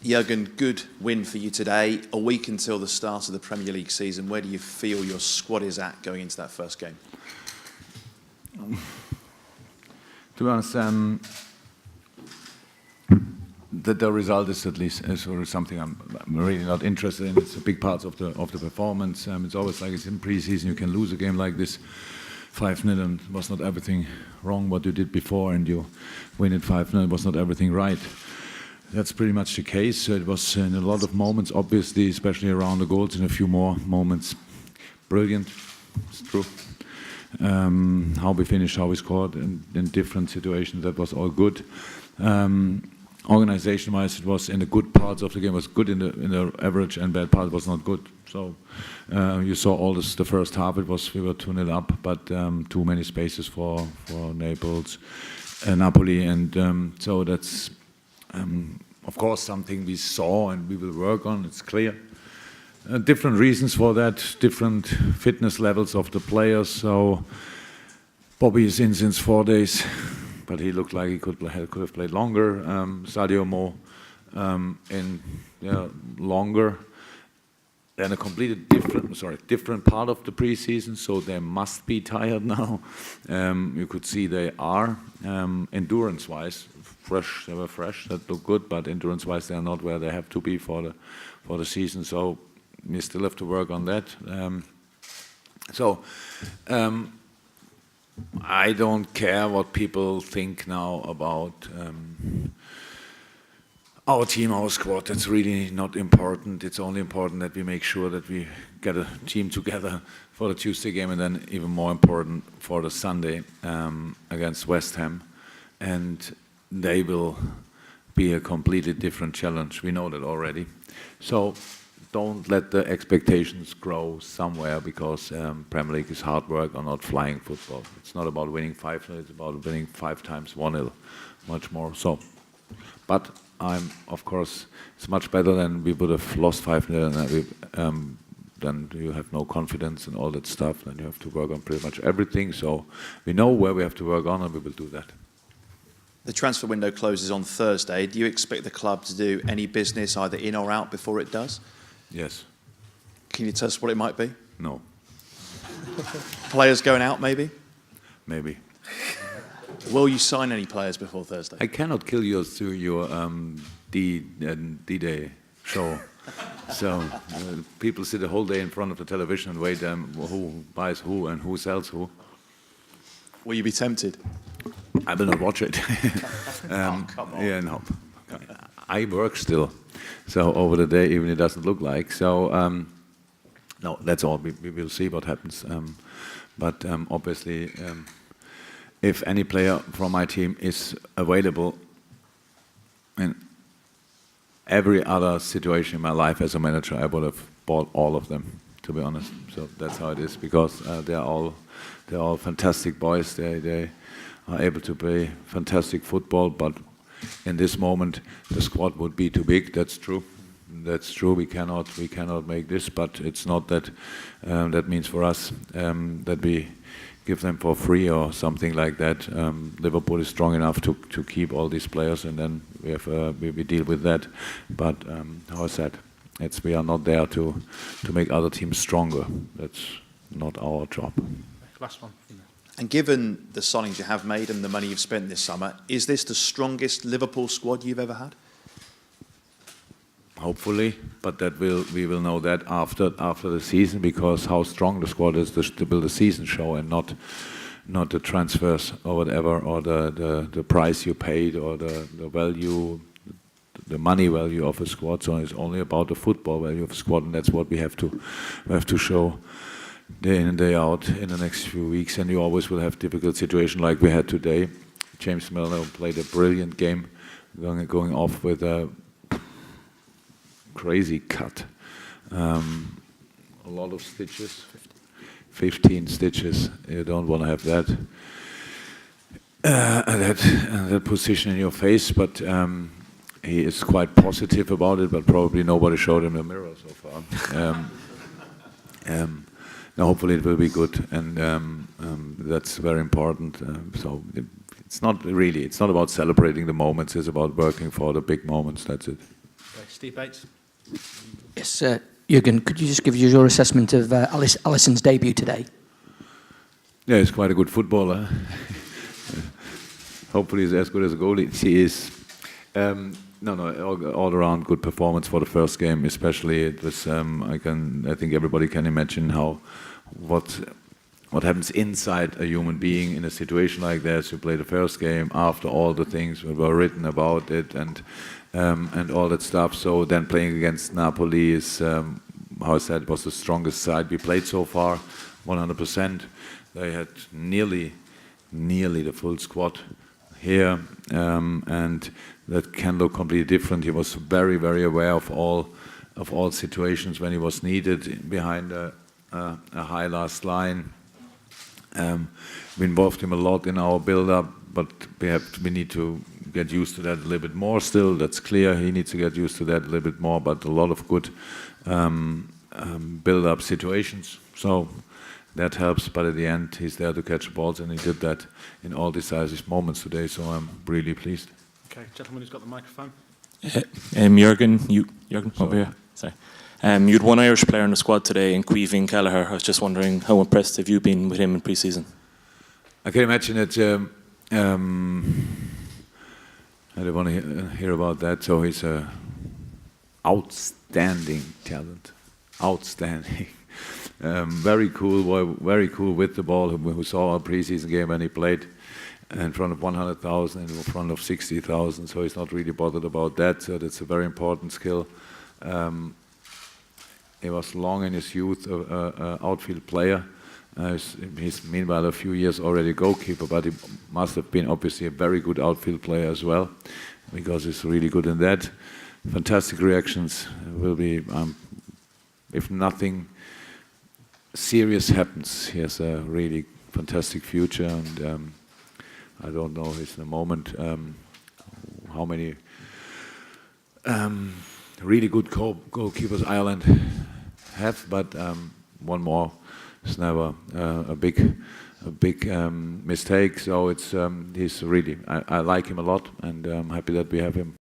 Jurgen, good win for you today. A week until the start of the Premier League season. Where do you feel your squad is at going into that first game? To be honest, the result is at least something I'm really not interested in. It's a big part of the performance. It's always like it's in pre-season. You can lose a game like this 5-0 and it was not everything wrong what you did before, and you win it 5-0. It was not everything right. That's pretty much the case. It was in a lot of moments, obviously, especially around the goals, in a few more moments. Brilliant, it's true. How we finished, how we scored in different situations, that was all good. Organization-wise, it was in the good parts of the game, was good in the average, and bad part was not good. So you saw all this, the first half, we were 2-0 up, but too many spaces for Napoli, and so that's of course something we saw and we will work on, it's clear. Different reasons for that, different fitness levels of the players. So Bobby is in since 4 days, but he looked like he could have played longer. Sadio Mo longer. Then a completely different part of the preseason, so they must be tired now. You could see they are. Endurance-wise, fresh. They were fresh. That looked good, but endurance-wise, they are not where they have to be for the season. So we still have to work on that. I don't care what people think now about our team, our squad. That's really not important. It's only important that we make sure that we get a team together for the Tuesday game, and then even more important for the Sunday against West Ham. And they will be a completely different challenge. We know that already. So don't let the expectations grow somewhere, because Premier League is hard work or not flying football. It's not about winning 5-0, it's about winning 5 times 1-0, much more. So, but of course, it's much better than we would have lost 5-0, and then you have no confidence and all that stuff. Then you have to work on pretty much everything. So we know where we have to work on, and we will do that. The transfer window closes on Thursday. Do you expect the club to do any business either in or out before it does? Yes. Can you tell us what it might be? No. Players going out, maybe? Maybe. Will you sign any players before Thursday? I cannot kill you through your D-Day show. So people sit the whole day in front of the television and wait who buys who and who sells who. Will you be tempted? I will not watch it. Come on. Yeah, no. I work still, so over the day, even it doesn't look like. So no, that's all. We will see what happens. But obviously, if any player from my team is available, in every other situation in my life as a manager, I would have bought all of them, to be honest. So that's how it is, because they're all fantastic boys. They are able to play fantastic football, but in this moment the squad would be too big. That's true. That's true. We cannot make this, but it's not that that means for us that we give them for free or something like that. Liverpool is strong enough to keep all these players, and then we have we deal with that. But how is that? We are not there to make other teams stronger. That's not our job. Last one. And given the signings you have made and the money you've spent this summer, is this the strongest Liverpool squad you've ever had? Hopefully, but we will know that after the season, because how strong the squad is to build a season show, and not the transfers or whatever, or the price you paid, or the value, the money value of a squad. So it's only about the football value of a squad, and that's what we have to show day in and day out in the next few weeks. And you always will have difficult situations like we had today. James Milner played a brilliant game, going off with a crazy cut. A lot of stitches, 15 stitches. You don't want to have that that position in your face, but he is quite positive about it, but probably nobody showed him a mirror so far. Now hopefully it will be good, and that's very important. So it's not about celebrating the moments, it's about working for the big moments. That's it. Steve Bates. Yes, Jurgen, could you just give us your assessment of Alisson's debut today? Yeah, he's quite a good footballer. Hopefully he's as good as a goalie he is. All around good performance for the first game, especially it was. I think everybody can imagine what happens inside a human being in a situation like that. You play the first game after all the things that were written about it and all that stuff. So then playing against Napoli is, how I said, was the strongest side we played so far, 100%. They had nearly the full squad here, and that can look completely different. He was very, very aware of all situations when he was needed behind a high last line. We involved him a lot in our build-up, but we need to get used to that a little bit more still. That's clear. He needs to get used to that a little bit more, but a lot of good build-up situations. So that helps, but at the end, he's there to catch balls, and he did that in all decisive moments today, so I'm really pleased. Okay, gentleman who's got the microphone. Jurgen, over here. Sorry. You had one Irish player in the squad today, in Caoimhín Kelleher. I was just wondering, how impressed have you been with him in pre-season? I can imagine that. I don't want to hear about that. So he's a outstanding talent, outstanding. Very cool, very cool with the ball. Who saw our pre-season game when he played in front of 100,000 and in front of 60,000. So he's not really bothered about that. So that's a very important skill. He was long in his youth an outfield player. He's meanwhile a few years already goalkeeper, but he must have been obviously a very good outfield player as well, because he's really good in that. Fantastic reactions. Will be, if nothing serious happens, he has a really fantastic future, and I don't know in a moment how many really good goalkeepers Ireland have, but one more is never a big mistake. So it's he's really, I like him a lot, and I'm happy that we have him.